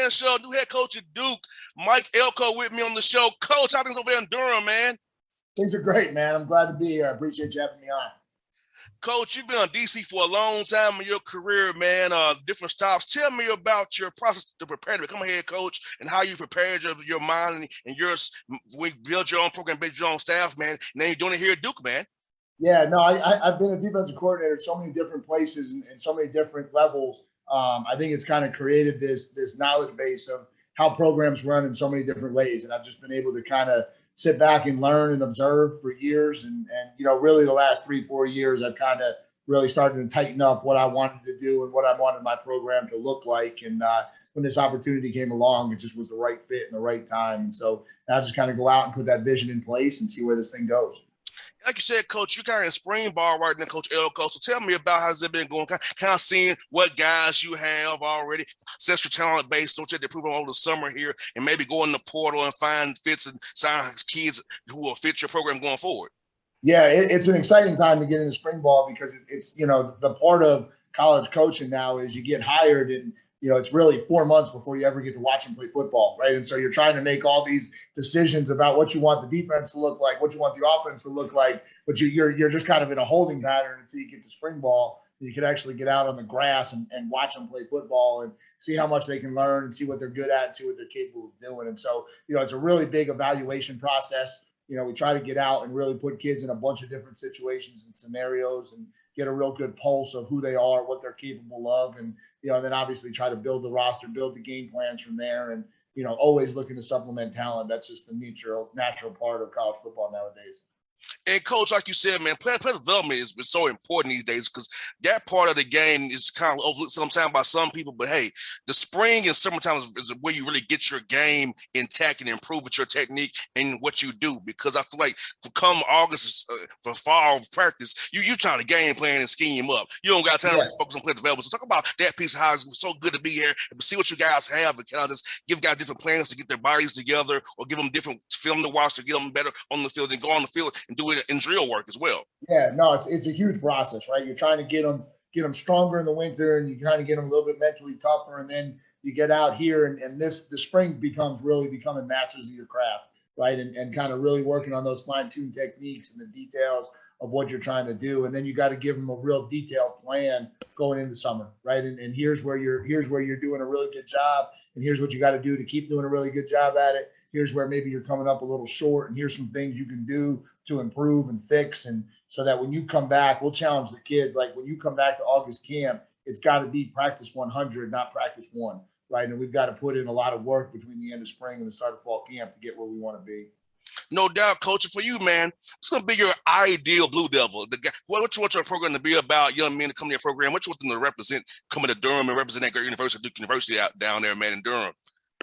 Bossman Show, new head coach at Duke, Mike Elko, with me on the show. Coach, how things over there in Durham, man? Things are great, man. I'm glad to be here. I appreciate you having me on. Coach, you've been on DC for a long time in your career, man. Different stops. Tell me about your process to prepare to become a head coach and how you prepared your mind and yours. We build your own program, build your own staff, man. And then you're doing it here at Duke, man. Yeah, no, I've been a defensive coordinator at so many different places and so many different levels. I think it's kind of created this knowledge base of how programs run in so many different ways, and I've just been able to kind of sit back and learn and observe for years. And really the last 3-4 years, I've kind of really started to tighten up what I wanted to do and what I wanted my program to look like. And when this opportunity came along, it just was the right fit and the right time. And so now just kind of go out and put that vision in place and see where this thing goes. Like you said, Coach, you're kind of in spring ball right now, Coach Elko. So tell me about how's it been going, kind of seeing what guys you have already, assess your talent base, don't you have to prove them over the summer here, and maybe go in the portal and find fits and sign kids who will fit your program going forward. Yeah, it's an exciting time to get into spring ball because it's the part of college coaching now is you get hired and it's really 4 months before you ever get to watch them play football, right? And so you're trying to make all these decisions about what you want the defense to look like, what you want the offense to look like, but you're just kind of in a holding pattern until you get to spring ball. You can actually get out on the grass and watch them play football and see how much they can learn and see what they're good at and see what they're capable of doing. And so, it's a really big evaluation process. We try to get out and really put kids in a bunch of different situations and scenarios and get a real good pulse of who they are, what they're capable of. And, then obviously try to build the roster, build the game plans from there. And, always looking to supplement talent. That's just the natural part of college football nowadays. And Coach, like you said, man, player development is so important these days because that part of the game is kind of overlooked sometimes by some people. But hey, the spring and summertime is where you really get your game intact and improve with your technique and what you do. Because I feel like come August for fall practice, you trying to game plan and scheme up. You don't got time to focus on player development. So talk about that piece of how it's so good to be here and see what you guys have and kind of just give guys different plans to get their bodies together or give them different film to watch to get them better on the field and go on the field and do it in drill work as well. Yeah, no, it's a huge process, right? You're trying to get them stronger in the winter, and you're trying to get them a little bit mentally tougher, and then you get out here, and the spring becoming masters of your craft, right? And kind of really working on those fine-tuned techniques and the details of what you're trying to do, and then you got to give them a real detailed plan going into summer, right? And here's where you're doing a really good job, and here's what you got to do to keep doing a really good job at it. Here's where maybe you're coming up a little short, and here's some things you can do to improve and fix. And so that when you come back, we'll challenge the kids. Like when you come back to August camp, it's got to be practice 100, not practice 1, right? And we've got to put in a lot of work between the end of spring and the start of fall camp to get where we want to be. No doubt, Coach. For you, man, it's going to be your ideal Blue Devil. What you want your program to be about, young men to come to your program? What you want them to represent, coming to Durham and represent that great university, Duke University out down there, man, in Durham?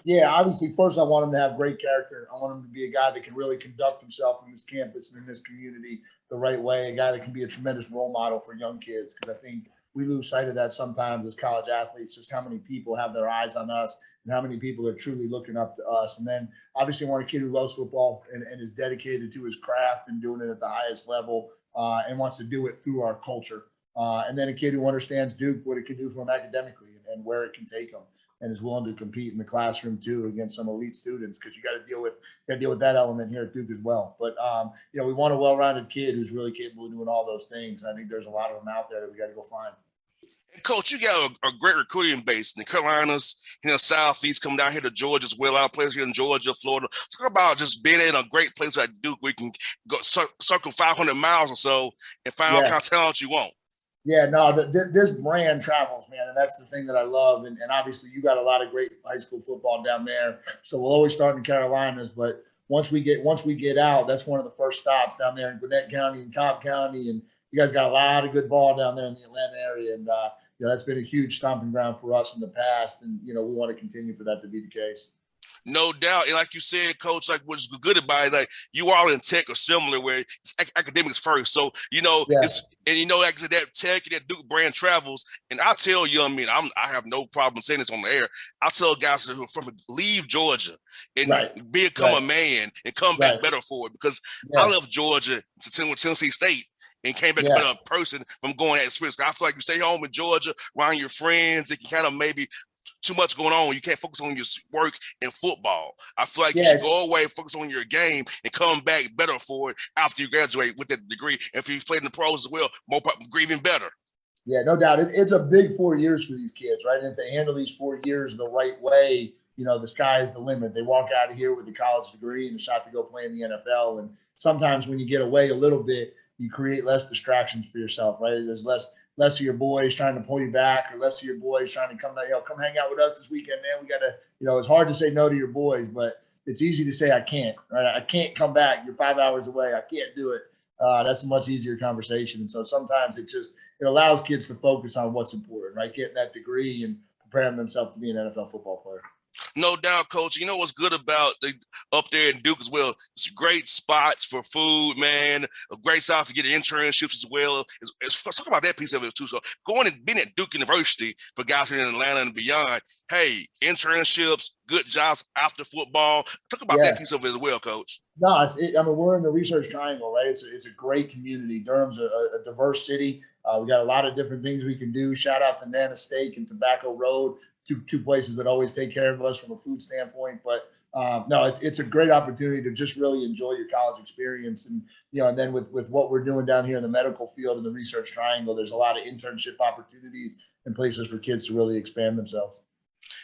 Yeah, obviously, first I want him to have great character. I want him to be a guy that can really conduct himself in this campus and in this community the right way, a guy that can be a tremendous role model for young kids, because I think we lose sight of that sometimes as college athletes, just how many people have their eyes on us and how many people are truly looking up to us. And then obviously I want a kid who loves football and is dedicated to his craft and doing it at the highest level and wants to do it through our culture. And then a kid who understands Duke, what it can do for him academically and where it can take him, and is willing to compete in the classroom too against some elite students, because you got to deal with that element here at Duke as well. But we want a well-rounded kid who's really capable of doing all those things. And I think there's a lot of them out there that we got to go find. Coach, you got a great recruiting base in the Carolinas, Southeast, coming down here to Georgia as well. Our players here in Georgia, Florida. Talk about just being in a great place like Duke where you can go circle 500 miles or so and find all kind of talent you want. Yeah, no, this brand travels, man, and that's the thing that I love. And obviously, you got a lot of great high school football down there. So we'll always start in the Carolinas, but once we get out, that's one of the first stops down there in Gwinnett County and Cobb County, and you guys got a lot of good ball down there in the Atlanta area, and that's been a huge stomping ground for us in the past, and we want to continue for that to be the case. No doubt. And like you said, Coach, like what's good about it, like you all in tech or similar where it's academics first. So, it's, and like I said, that tech and that Duke brand travels. And I tell young men, I have no problem saying this on the air. I tell guys who are from leave Georgia and become a man and come back better for it, because I left Georgia to Tennessee State and came back a better person from going that experience. I feel like you stay home in Georgia around your friends, it can kind of maybe too much going on. You can't focus on your work and football. I feel like you Yeah, should go away, focus on your game, and come back better for it after you graduate with that degree. And if you play in the pros as well, even better. yeah, no doubt. It's a big 4 years for these kids, right? And if they handle these 4 years the right way, the sky is the limit. They walk out of here with a college degree and a shot to go play in the NFL. And sometimes when you get away a little bit, you create less distractions for yourself, right? There's less of your boys trying to pull you back, or less of your boys trying to come hang out with us this weekend, man. We got to, it's hard to say no to your boys, but it's easy to say, I can't, right? I can't come back. You're 5 hours away. I can't do it. That's a much easier conversation. And so sometimes it allows kids to focus on what's important, right? Getting that degree and preparing themselves to be an NFL football player. No doubt, Coach. You know what's good about up there in Duke as well? It's great spots for food, man. A great spot to get internships as well. Let's talk about that piece of it too. So going and being at Duke University for guys here in Atlanta and beyond, hey, internships, good jobs after football. Talk about that piece of it as well, Coach. No, we're in the Research Triangle, right? It's a great community. Durham's a diverse city. We got a lot of different things we can do. Shout out to Nana Steak and Tobacco Road. Two places that always take care of us from a food standpoint. But no, it's a great opportunity to just really enjoy your college experience. And, and then with what we're doing down here in the medical field in the Research Triangle, there's a lot of internship opportunities and places for kids to really expand themselves.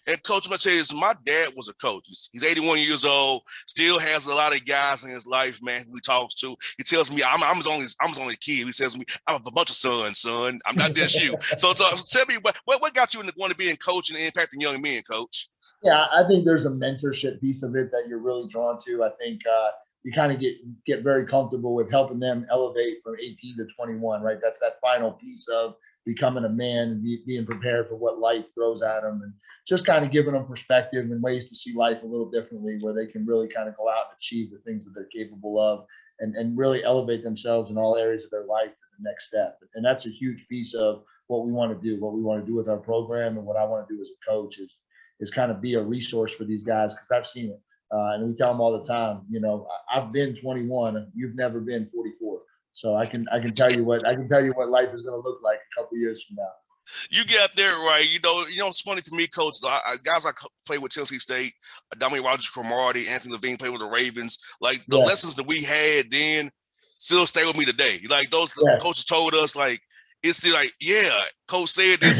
And Coach, I'm going to tell you this, my dad was a coach. He's 81 years old, still has a lot of guys in his life, man, who he talks to. He tells me, I'm his only kid. He says to me, I have a bunch of sons, son. I'm not just you. So tell me, what got you into wanting to be in coaching and impacting young men, Coach? Yeah, I think there's a mentorship piece of it that you're really drawn to. I think you kind of get very comfortable with helping them elevate from 18 to 21, right? That's that final piece of becoming a man and being prepared for what life throws at them, and just kind of giving them perspective and ways to see life a little differently, where they can really kind of go out and achieve the things that they're capable of, and really elevate themselves in all areas of their life to the next step. And that's a huge piece of what we want to do. What we want to do with our program, and what I want to do as a coach is kind of be a resource for these guys, because I've seen it. And we tell them all the time, I've been 21, you've never been 44. So I can tell you what life is going to look like a couple of years from now. You got that right. It's funny for me, Coach. Guys I played with Tennessee State, Dominic Rogers, Cromartie, Anthony Levine played with the Ravens. Like the lessons that we had then still stay with me today. Like those coaches told us, like, it's still like, coach said this.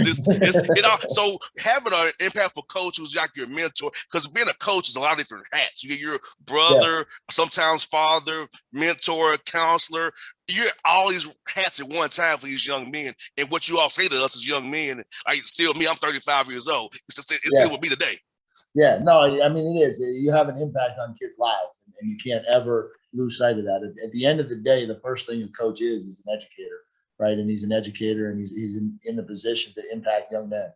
So having an impactful coach who's like your mentor, because being a coach is a lot of different hats. You get your brother, sometimes father, mentor, counselor. You're all these hats at one time for these young men. And what you all say to us as young men, like still me, I'm 35 years old. It's still with me today. Yeah, no, I mean, it is. You have an impact on kids' lives, and you can't ever lose sight of that. At the end of the day, the first thing a coach is an educator. Right. And he's an educator, and he's in the position to impact young men. And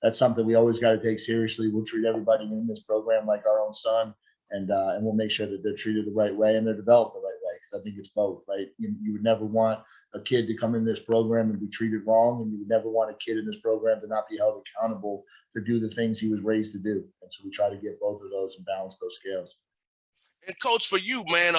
that's something we always got to take seriously. We'll treat everybody in this program like our own son, and we'll make sure that they're treated the right way and they're developed the right way. Because I think it's both, right? You would never want a kid to come in this program and be treated wrong, and you would never want a kid in this program to not be held accountable to do the things he was raised to do. And so we try to get both of those and balance those scales. And Coach, for you, man,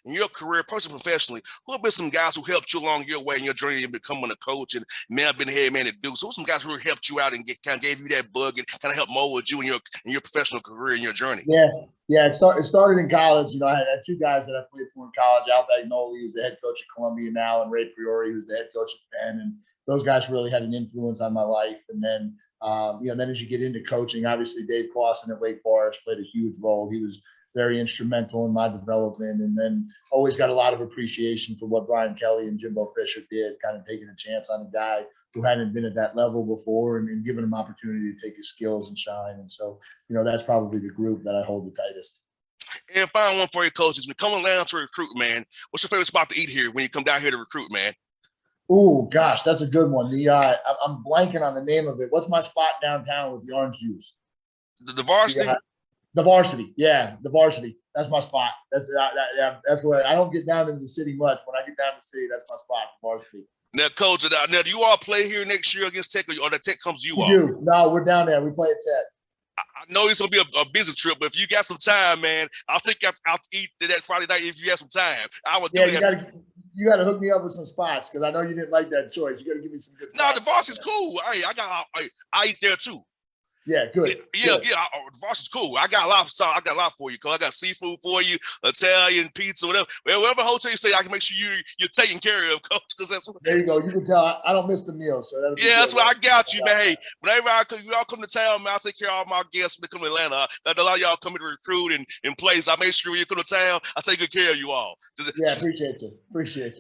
in your career, personally, professionally, who have been some guys who helped you along your way in your journey in becoming a coach, and may have been the head man at Duke? So who's some guys who helped you out and kind of gave you that bug and kind of helped mold you in your professional career and your journey? Yeah. It started in college. I had two guys that I played for in college. Al Bagnoli, who's the head coach at Columbia now, and Ray Priori, who's the head coach at Penn. And those guys really had an influence on my life. And then, then as you get into coaching, obviously Dave Clawson at Wake Forest played a huge role. He was very instrumental in my development, and then always got a lot of appreciation for what Brian Kelly and Jimbo Fisher did, kind of taking a chance on a guy who hadn't been at that level before, and giving him opportunity to take his skills and shine. And so, that's probably the group that I hold the tightest. And final one for your coaches, when coming down to recruit, man, what's your favorite spot to eat here when you come down here to recruit, man? Oh gosh, that's a good one. I'm blanking on the name of it. What's my spot downtown with the orange juice? The Varsity? The Varsity. Yeah, the Varsity. That's my spot. That's where I don't get down into the city much. When I get down to the city, that's my spot, the Varsity. Now, Coach, now do you all play here next year against Tech, or the Tech comes to you all? We do. No, we're down there. We play at Tech. I know it's going to be a busy trip, but if you got some time, man, I'll take you out to eat that Friday night if you have some time. I would do that. You got to hook me up with some spots, because I know you didn't like that choice. You got to give me some good spots. No, the Varsity's cool. I eat there too. Yeah, good. Yeah, good. Voss is cool. I got a lot for you, Coach. I got seafood for you, Italian pizza, whatever. Whatever hotel you stay, I can make sure you're taken care of, Coach. Because that's what, there you go. You can tell I don't miss the meal, so that'll be yeah, good. that's what I got you, man. Hey, whenever y'all come to town, man, I'll take care of all my guests when they come to Atlanta. A lot of y'all come here to recruit and place. I make sure when you come to town, I take good care of you all. Yeah, appreciate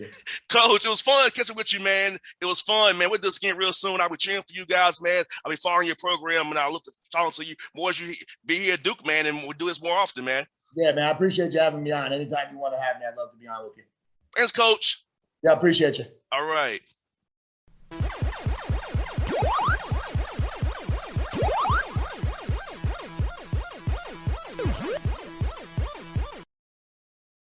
you. Coach, it was fun catching with you, man. It was fun, man. We'll do this again real soon. I'll be cheering for you guys, man. I'll be following your program, and I'll look to talk to you more as you be here at Duke, man, and we'll do this more often, man. Yeah, man, I appreciate you having me on. Anytime you want to have me, I'd love to be on with you. Thanks, Coach. Yeah, I appreciate you. All right.